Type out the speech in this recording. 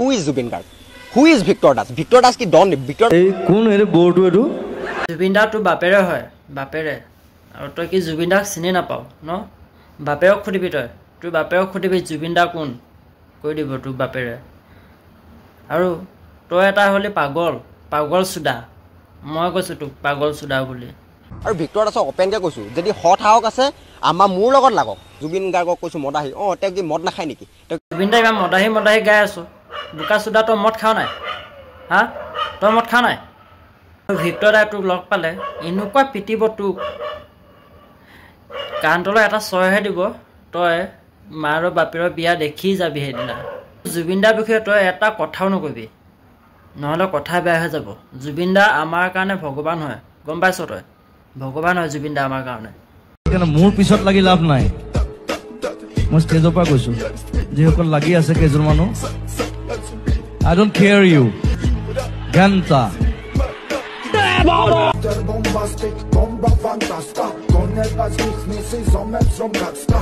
Who is Zubin Garg? Who is Victor Das? Victor Das ki don Victor এই কোন এর board এটো জুবিন দা তো বাপেৰে হয় বাপেৰে আৰু তই কি জুবিন দাক চিনি নাপাও ন বাপেৰক খুদিবি তুই বাপেৰক খুদিবি জুবিন দা কোন কৈ দিব তোক বাপেৰে আৰু তই এটা হলি পাগল সুদা মই কৈছো তোক পাগল সুদা বুলি আৰু ভিক্টৰ দাসক ওপেনকে কৈছো যদি হট হাওক আছে আমাৰ মোৰ লগত লাগক জুবিন গাৰ্গক কৈছো মদাহি তেওঁ কি মদ নাখায় নেকি জুবিন দা ইমান মদাহি গাই আছো বুকা সুদা তই মদ খাও নাই হা তই মদ খাও নাই ভিক্টৰ দাই তোক লগ পালে এনেকুৱা পিটিব তোক কান্তলৈ এটা ছয়হে দিব তই মাৰ বাপেৰৰ বিয়া দেখি যাবি সেইদিনা জুবিন দাৰ বিষয়ে তই এটা কথাও নকবি নহলে কথা বেয়া হৈ যাব জুবিন দা আমাৰ কাৰণে ভগৱান হয় গম পাইছ তই ভগৱান হয় জুবিন দা আমাৰ কাৰণে কেন মোৰ পিছত লাগি লাভ নাই মই ষ্টেজৰ পৰা কৈছো যিসকল লাগি আছে কেইজন মানুহ I don't care you Ganta Bombastic, bomba fantasta Con el gas, mis missiles, som ett som kastar